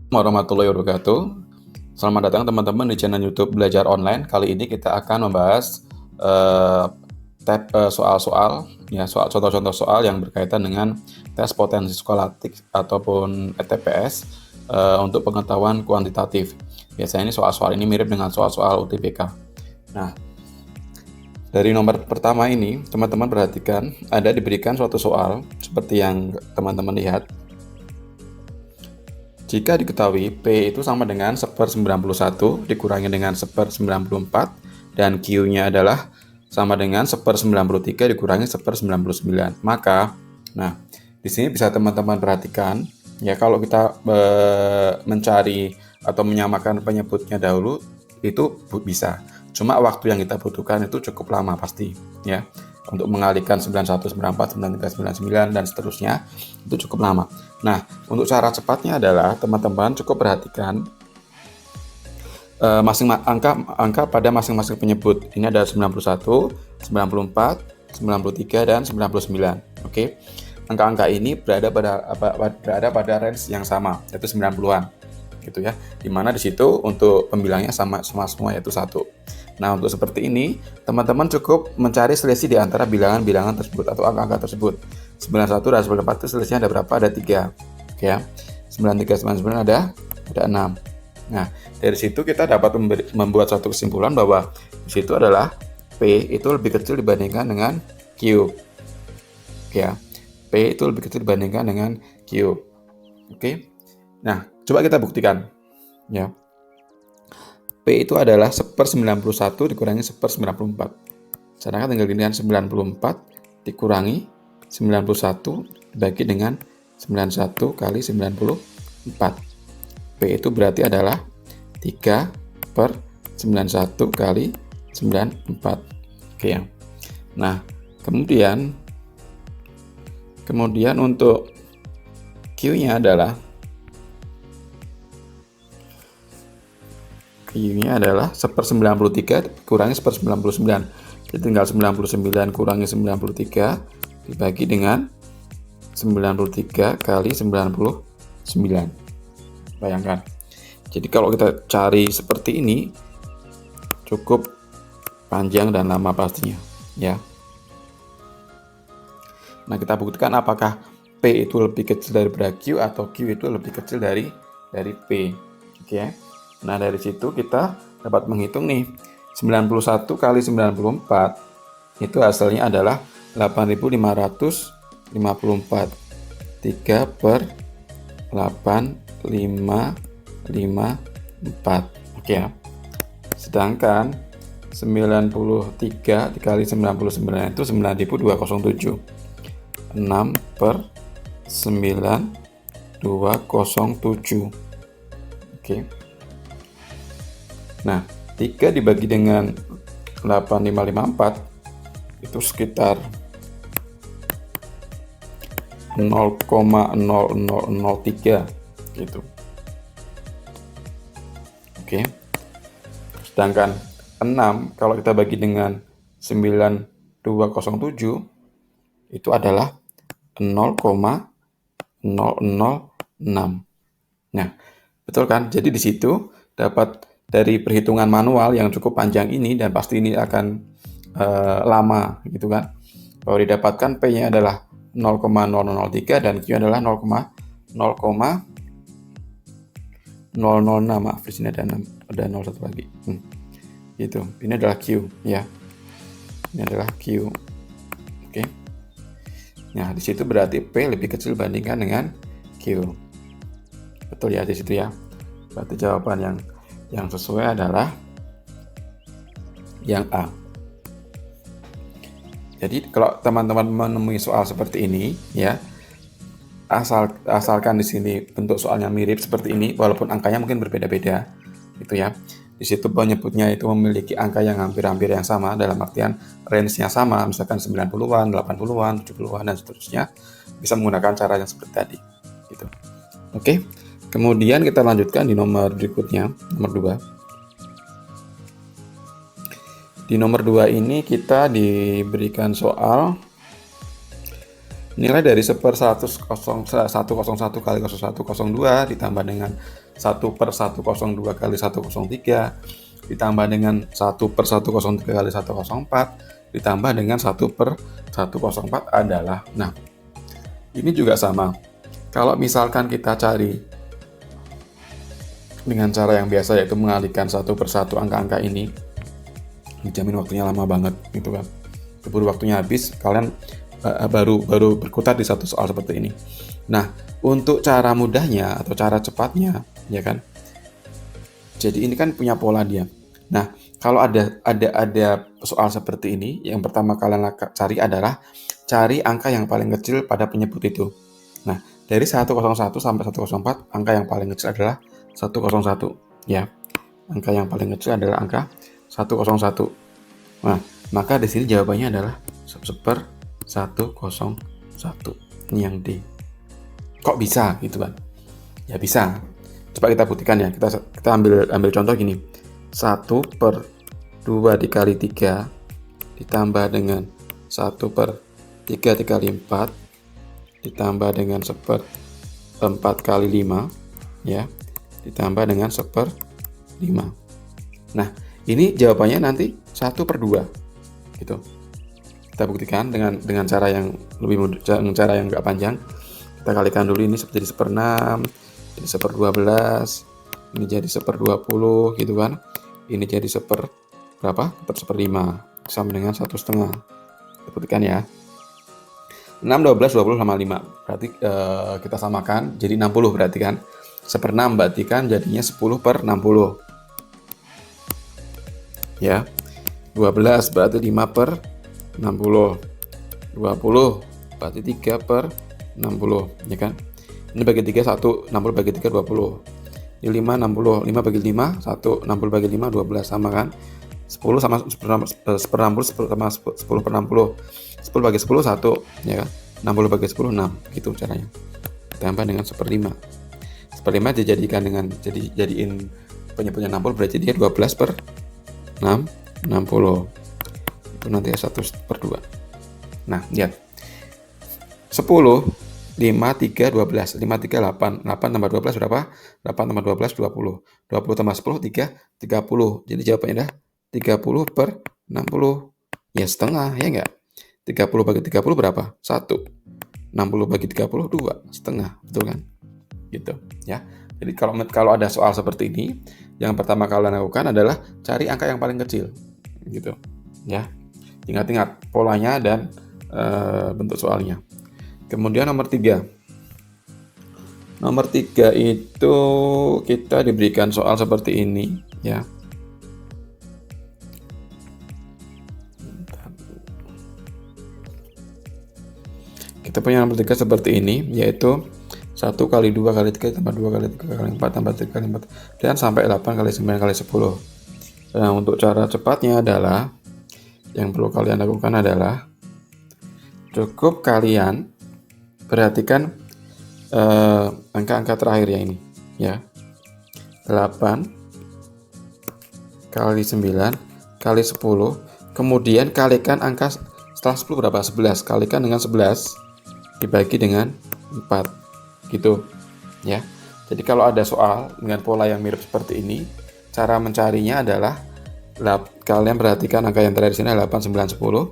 Warahmatullahi wabarakatuh. Selamat datang teman-teman di channel YouTube Belajar Online. Kali ini kita akan membahas eh, soal-soal, ya, contoh-contoh soal yang berkaitan dengan tes potensi skolatik ataupun ETPS untuk pengetahuan kuantitatif. Biasanya ini soal-soal ini mirip dengan soal-soal UTBK. Nah, dari nomor pertama ini, teman-teman perhatikan ada diberikan suatu soal seperti yang teman-teman lihat. Jika diketahui P itu sama dengan 1/91 dikurangi dengan 1/94 dan Q-nya adalah sama dengan 1/93 dikurangi 1/99. Maka, di sini bisa teman-teman perhatikan, ya kalau kita mencari atau menyamakan penyebutnya dahulu itu bisa. Cuma waktu yang kita butuhkan itu cukup lama pasti, ya. Untuk mengalihkan 91, 94, 93, 99 dan seterusnya itu cukup lama. Nah, untuk cara cepatnya adalah teman-teman cukup perhatikan angka pada masing-masing penyebut. Ini ada 91, 94, 93 dan 99. Oke. Angka-angka ini berada pada range yang sama, yaitu 90-an. Gitu ya. Dimana di situ untuk pembilangnya sama semua yaitu 1. Nah, untuk seperti ini, teman-teman cukup mencari selisih di antara bilangan-bilangan tersebut atau angka-angka tersebut. 91 dan 94 itu selisihnya ada berapa? Ada 3. Oke ya. 93, 99 ada 6. Nah, dari situ kita dapat membuat suatu kesimpulan bahwa di situ adalah P itu lebih kecil dibandingkan dengan Q. Oke ya. P itu lebih kecil dibandingkan dengan Q. Oke. Nah, coba kita buktikan. Ya. P itu adalah 1/91 dikurangi 1/94. Sedangkan tinggal dengan 94 dikurangi 91 dibagi dengan 91 kali 94. P itu berarti adalah 3/91 kali 94. Oke ya. Nah, kemudian untuk Q-nya adalah 1/93 kurangi 1/99. Jadi tinggal 99 kurangi 93 dibagi dengan 93 kali 99. Bayangkan. Jadi kalau kita cari seperti ini cukup panjang dan lama pastinya, ya. Nah, kita buktikan apakah P itu lebih kecil daripada Q atau Q itu lebih kecil dari P. Oke. Nah, dari situ kita dapat menghitung nih. 91 kali 94 itu hasilnya adalah 8.554. 3/8554. Oke ya. Sedangkan 93 dikali 99 itu 9.207. 6/9207. Oke. Nah, 3 dibagi dengan 8.554 itu sekitar 0,0003 gitu. Oke. Sedangkan 6 kalau kita bagi dengan 9207 itu adalah 0,006. Nah, betul kan? Jadi di situ dapat dari perhitungan manual yang cukup panjang ini dan pasti ini akan lama gitu kan. Bahwa didapatkan P-nya adalah 0,0003 dan Q adalah 0,006. Maaf, di sini ada 01 lagi. Gitu. Ini adalah Q ya. Ini adalah Q. Oke. Nah, di situ berarti P lebih kecil dibandingkan dengan Q. Betul ya di situ ya. Berarti jawaban yang sesuai adalah yang A. Jadi kalau teman-teman menemui soal seperti ini, ya, asalkan di sini bentuk soalnya mirip seperti ini, walaupun angkanya mungkin berbeda-beda, gitu ya. Di situ penyebutnya itu memiliki angka yang hampir-hampir yang sama, dalam artian range-nya sama, misalkan 90-an, 80-an, 70-an, dan seterusnya, bisa menggunakan cara yang seperti tadi. Gitu. Oke, kemudian kita lanjutkan di nomor berikutnya, nomor 2. Di nomor 2 ini kita diberikan soal nilai dari 1/101 kali 0102 ditambah dengan 1/102 kali 103 ditambah dengan 1/103 kali 104 ditambah dengan 1/104 adalah, nah ini juga sama. Kalau misalkan kita cari dengan cara yang biasa, yaitu mengalihkan satu persatu angka-angka ini, dijamin waktunya lama banget gitu kan. Keburu waktunya habis, kalian baru berkutat di satu soal seperti ini. Nah, untuk cara mudahnya atau cara cepatnya, ya kan? Jadi ini kan punya pola dia. Nah, kalau ada soal seperti ini, yang pertama kalian cari adalah cari angka yang paling kecil pada penyebut itu. Nah, dari 101 sampai 104, angka yang paling kecil adalah 101, ya. Angka yang paling kecil adalah angka 101. Nah, maka di sini jawabannya adalah 1/101. Ini yang D. Kok bisa gitu kan? Ya bisa. Coba kita buktikan ya. Kita ambil contoh gini. 1/2 dikali 3 ditambah dengan 1/3 dikali 4 ditambah dengan 1/4 kali 5, ya, ditambah dengan 1/5. Nah, ini jawabannya nanti 1/2 gitu. Kita buktikan dengan cara yang lebih mudah, dengan cara yang nggak panjang. Kita kalikan dulu, ini jadi 1/6, jadi 1/12, ini jadi 1/20 gitu kan. Ini jadi 1/5 sama dengan 1/2. Kita buktikan ya. 6, 12, 20 sama 5. Berarti kita samakan jadi 60 berarti kan. 1/6 berarti kan jadinya 10/60. Ya. 12 berarti 5/60. 20 berarti 3/60, ya kan. Ini bagi 3 1, 60 bagi 3 20. Ini 5 60, 5 bagi 5 1, 60 bagi 5 12, sama kan. 10 sama 1/60 sama 10/60. 10 bagi 10 1, ya kan. 60 bagi 10 6, gitu caranya. Tambah dengan 1/5. 1/5 dijadikan dengan jadiin penyebutnya 60, berarti dia 12/60. Itu nanti 1/2. Nah, lihat. 10 5 3 12, 5 3 8, 8 tambah 12 berapa? 8 tambah 12 20, 20 tambah 10 30. Jadi jawabannya adalah 30/60. Ya setengah, ya enggak? 30 bagi 30 berapa? 1. 60 bagi 30 2, setengah, betul kan? Gitu, ya. Jadi kalau ada soal seperti ini, yang pertama kalian lakukan adalah cari angka yang paling kecil, gitu, ya. Ingat-ingat polanya dan bentuk soalnya. Kemudian nomor 3. Nomor 3 itu kita diberikan soal seperti ini, ya. Kita punya nomor 3 seperti ini, yaitu 1 kali 2 kali 3 tambah 2 kali 3 kali 4 tambah 3 kali 4 dan sampai 8 kali 9 kali 10. Nah, untuk cara cepatnya adalah yang perlu kalian lakukan adalah cukup kalian perhatikan angka-angka terakhir ya ini, ya. 8 kali 9 kali 10, kemudian kalikan angka setelah 10 berapa? 11, kalikan dengan 11 dibagi dengan 4, gitu, ya. Jadi kalau ada soal dengan pola yang mirip seperti ini, cara mencarinya adalah kalian perhatikan angka yang terakhir di sini 8, 9, 10.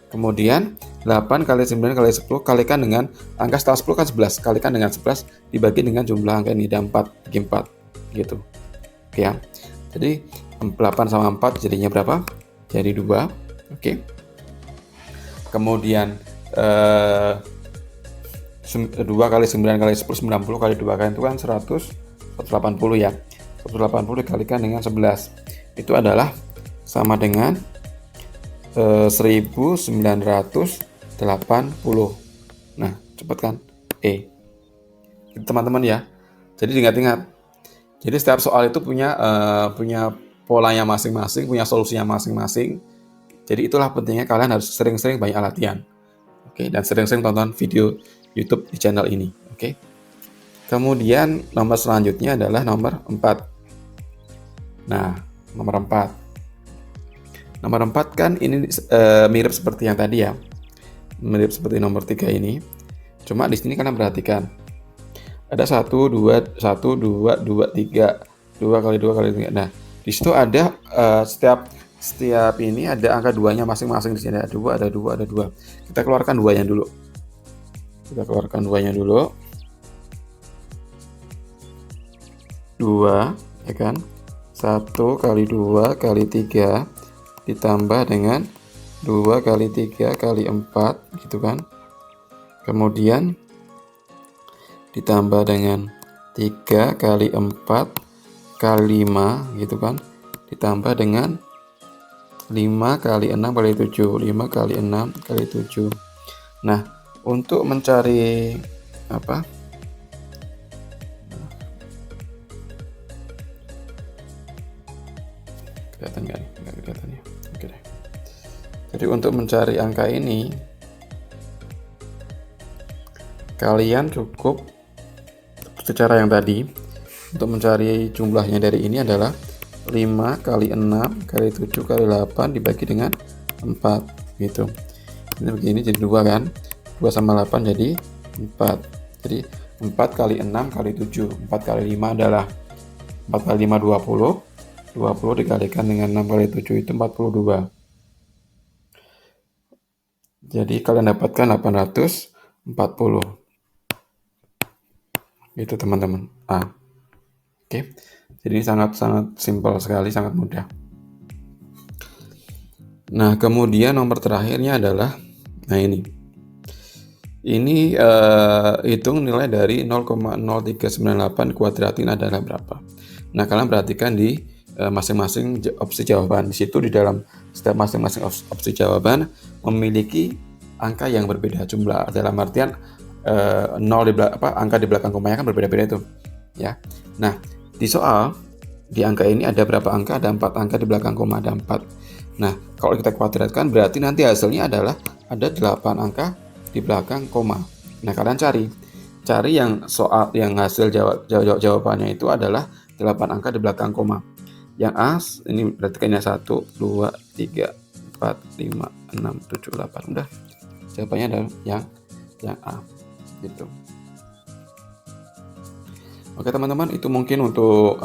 Kemudian 8 kali 9 kali 10 kalikan dengan angka setelah 10 kan 11, kalikan dengan 11 dibagi dengan jumlah angka ini, ada 4, bagi 4, gitu. Oke ya. Jadi 8 sama 4 jadinya berapa? Jadi 2. Oke. Kemudian 2 kali 9 kali 10 90 kali 2 kali itu kan 180 ya. 180 dikalikan dengan 11. Itu adalah sama dengan 1980. Nah, cepet kan? Teman-teman ya. Jadi ingat-ingat. Jadi setiap soal itu punya polanya masing-masing, punya solusinya masing-masing. Jadi itulah pentingnya kalian harus sering-sering banyak latihan. Oke, dan sering-sering tonton video YouTube di channel ini. Oke. Kemudian nomor selanjutnya adalah nomor 4. Nah, nomor 4. Nomor 4 kan ini mirip seperti yang tadi ya. Mirip seperti nomor 3 ini. Cuma di sini kalian perhatikan. Ada 1, 2, 1, 2, 2, 3. 2 kali 2 kali 3. Nah, di situ ada setiap ini ada angka 2-nya masing-masing. Di sini ada 2, ada 2, ada 2. Kita keluarkan 2-nya dulu. Kita keluarkan 2-nya dulu. 2, ya kan? 1 kali 2 kali 3 ditambah dengan 2 kali 3 kali 4, gitu kan? Kemudian ditambah dengan 3 kali 4 kali 5, gitu kan? Ditambah dengan 5 kali 6 kali 7. 5 kali 6 kali 7. Nah, untuk mencari apa? Kelihatan nggak nih? Nggak kelihatan ya? Oke deh. Jadi untuk mencari angka ini, kalian cukup secara yang tadi, untuk mencari jumlahnya dari ini adalah 5 kali 6 kali 7 kali 8 dibagi dengan 4, gitu. Ini begini jadi 2 kan? 2 sama 8 jadi 4. Jadi 4 kali 6 kali 7. 4 kali 5 adalah 4 kali 5 20. 20 dikalikan dengan 6 kali 7 itu 42. Jadi kalian dapatkan 840. Itu teman-teman. Oke. Jadi sangat-sangat simpel sekali, sangat mudah. Nah, kemudian nomor terakhirnya adalah ini. Ini hitung nilai dari 0,0398 kuadratin adalah berapa. Nah, kalian perhatikan di masing-masing opsi jawaban. Di situ di dalam setiap masing-masing opsi jawaban memiliki angka yang berbeda jumlah. Dalam artian angka di belakang komanya kan berbeda-beda itu, ya. Nah, di soal di angka ini ada berapa angka? Ada 4 angka di belakang koma, ada 4. Nah, kalau kita kuadratkan berarti nanti hasilnya adalah ada 8 angka di belakang koma. Nah, kalian cari yang soal yang hasil jawabannya itu adalah 8 angka di belakang koma. Yang A ini berarti kayaknya 1, 2, 3, 4, 5, 6, 7, 8. Udah. Jawabannya adalah yang A, gitu. Oke teman-teman, itu mungkin untuk